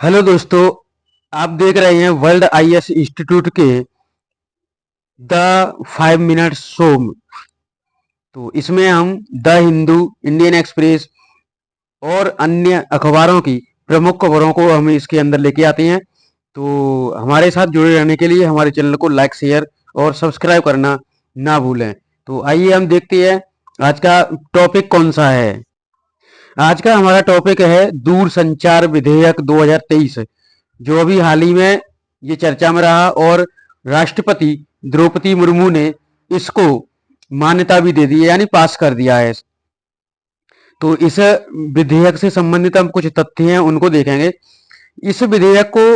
Hello दोस्तों, आप देख रहे हैं वर्ल्ड आईएएस इंस्टीट्यूट के द 5 मिनट शो। तो इसमें हम द हिंदू, इंडियन एक्सप्रेस और अन्य अखबारों की प्रमुख खबरों को हम इसके अंदर लेके आते हैं। तो हमारे साथ जुड़े रहने के लिए हमारे चैनल को लाइक, शेयर और सब्सक्राइब करना ना भूलें। तो आइए हम देखते हैं आज का टॉपिक कौन सा है। आज का हमारा टॉपिक है दूरसंचार विधेयक 2023, जो अभी हाल ही में ये चर्चा में रहा और राष्ट्रपति द्रौपदी मुर्मू ने इसको मान्यता भी दे दी है, यानी पास कर दिया है। तो इस विधेयक से संबंधित हम कुछ तथ्य हैं उनको देखेंगे। इस विधेयक को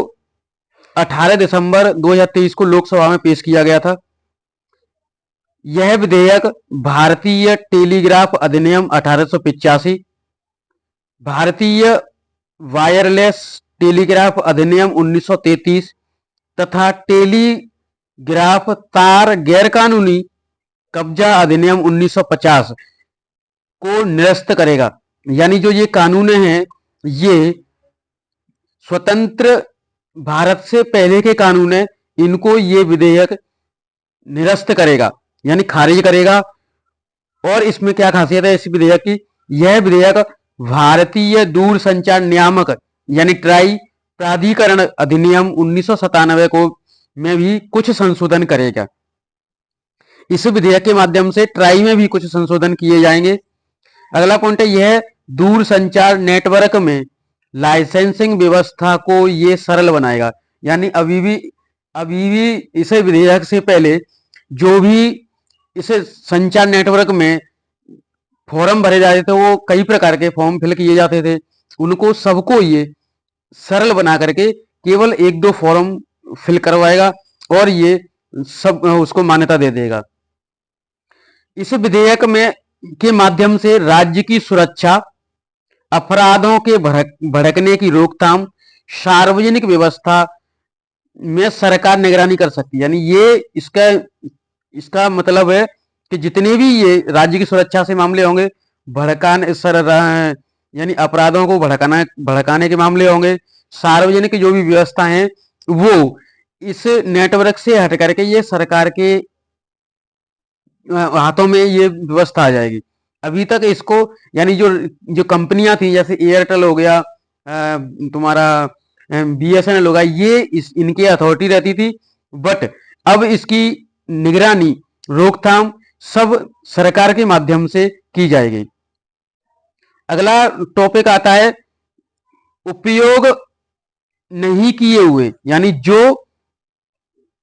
18 दिसंबर 2023 को लोकसभा में पेश किया गया था। यह विधेयक भारतीय टेलीग्राफ अधिनियम 1885, भारतीय वायरलेस टेलीग्राफ अधिनियम 1933 तथा टेलीग्राफ तार गैरकानूनी कब्जा अधिनियम 1950 को निरस्त करेगा। यानी जो ये कानून हैं, ये स्वतंत्र भारत से पहले के कानून है, इनको ये विधेयक निरस्त करेगा, यानी खारिज करेगा। और इसमें क्या खासियत है इस विधेयक की? यह विधेयक भारतीय दूरसंचार नियामक यानी ट्राई प्राधिकरण अधिनियम 1997 को में भी कुछ संशोधन करेगा। इस विधेयक के माध्यम से ट्राई में भी कुछ संशोधन किए जाएंगे। अगला पॉइंट है, यह दूरसंचार नेटवर्क में लाइसेंसिंग व्यवस्था को ये सरल बनाएगा। यानी अभी भी इस विधेयक से पहले जो भी इस संचार नेटवर्क में फॉर्म भरे जाते थे, वो कई प्रकार के फॉर्म फिल किए जाते थे, उनको सबको ये सरल बना करके केवल एक दो फॉर्म फिल करवाएगा और ये सब उसको मान्यता दे देगा। इस विधेयक में के माध्यम से राज्य की सुरक्षा, अपराधों के भड़कने की रोकथाम, सार्वजनिक व्यवस्था में सरकार निगरानी कर सकती है। यानी ये इसका इसका मतलब है कि जितने भी ये राज्य की सुरक्षा से मामले होंगे, भड़काने सर यानी अपराधों को भड़काने के मामले होंगे, सार्वजनिक जो भी व्यवस्था है, वो इस नेटवर्क से हट करके ये सरकार के हाथों में ये व्यवस्था आ जाएगी। अभी तक इसको यानी जो जो कंपनियां थी, जैसे एयरटेल हो गया, तुम्हारा बीएसएनएल होगा, ये इनकी अथॉरिटी रहती थी। बट अब इसकी निगरानी, रोकथाम सब सरकार के माध्यम से की जाएगी। अगला टॉपिक आता है उपयोग नहीं किए हुए, यानी जो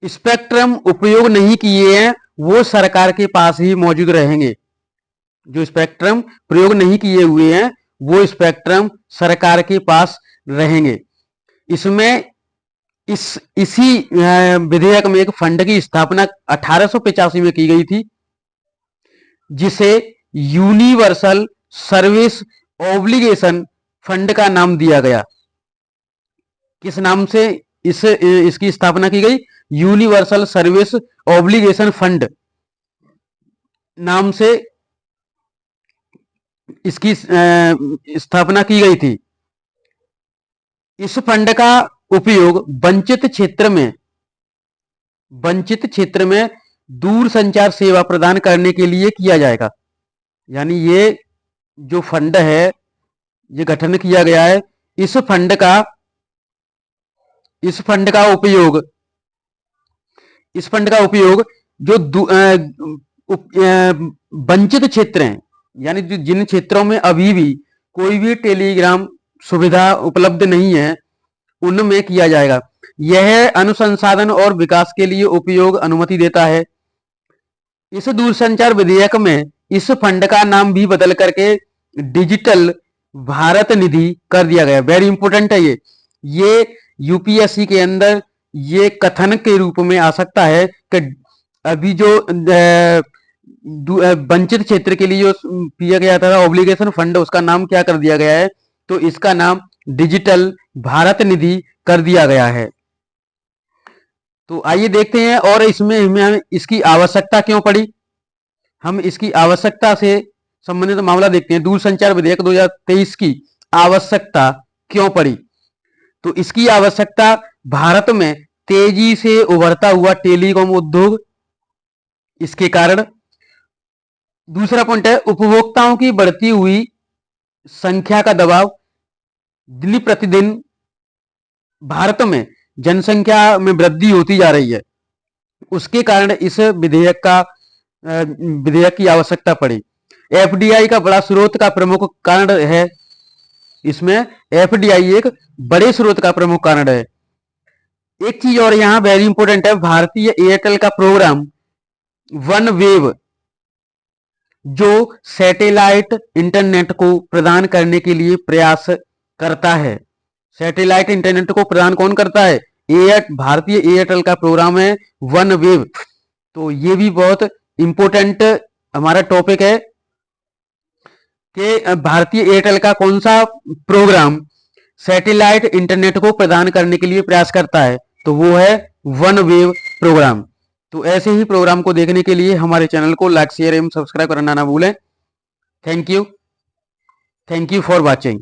स्पेक्ट्रम उपयोग नहीं किए हैं वो सरकार के पास ही मौजूद रहेंगे। जो स्पेक्ट्रम प्रयोग नहीं किए हुए हैं वो स्पेक्ट्रम सरकार के पास रहेंगे। इसमें इसी विधेयक में एक फंड की स्थापना 1885 में की गई थी, जिसे यूनिवर्सल सर्विस ऑब्लिगेशन फंड का नाम दिया गया। किस नाम से इसकी स्थापना की गई? यूनिवर्सल सर्विस ऑब्लिगेशन फंड नाम से इसकी स्थापना की गई थी। इस फंड का उपयोग वंचित क्षेत्र में दूरसंचार सेवा प्रदान करने के लिए किया जाएगा। यानी ये जो फंड है, ये गठन किया गया है, इस फंड का उपयोग जो वंचित क्षेत्र हैं, यानी जिन क्षेत्रों में अभी भी कोई भी टेलीग्राम सुविधा उपलब्ध नहीं है, उनमें किया जाएगा। यह अनुसंधान और विकास के लिए उपयोग अनुमति देता है। इस दूरसंचार विधेयक में इस फंड का नाम भी बदल करके डिजिटल भारत निधि कर दिया गया। वेरी इंपॉर्टेंट है ये यूपीएससी के अंदर ये कथन के रूप में आ सकता है कि अभी जो वंचित क्षेत्र के लिए जो किया गया था ऑब्लिगेशन फंड, उसका नाम क्या कर दिया गया है? तो इसका नाम डिजिटल भारत निधि कर दिया गया है। तो आइए देखते हैं, और इसमें हमें इसकी आवश्यकता क्यों पड़ी। हम इसकी आवश्यकता से संबंधित मामला देखते हैं। दूरसंचार विधेयक 2023 की आवश्यकता क्यों पड़ी? तो इसकी आवश्यकता भारत में तेजी से उभरता हुआ टेलीकॉम उद्योग, इसके कारण। दूसरा पॉइंट है उपभोक्ताओं की बढ़ती हुई संख्या का दबाव। दिन प्रतिदिन भारत में जनसंख्या में वृद्धि होती जा रही है, उसके कारण इस विधेयक की आवश्यकता पड़ी। एफडीआई का बड़ा स्रोत का प्रमुख कारण है, इसमें एफडीआई एक बड़े स्रोत का प्रमुख कारण है। एक चीज और यहां वेरी इंपॉर्टेंट है, भारतीय एयरटेल का प्रोग्राम वन वेव जो सैटेलाइट इंटरनेट को प्रदान करने के लिए प्रयास करता है। सैटेलाइट इंटरनेट को प्रदान कौन करता है? भारतीय एयरटेल का प्रोग्राम है वन वेव। तो ये भी बहुत इंपॉर्टेंट हमारा टॉपिक है कि भारतीय एयरटेल का कौन सा प्रोग्राम सैटेलाइट इंटरनेट को प्रदान करने के लिए प्रयास करता है, तो वो है वन वेव प्रोग्राम। तो ऐसे ही प्रोग्राम को देखने के लिए हमारे चैनल को लाइक शेयर एवं सब्सक्राइब करना ना भूलें। Thank you for watching.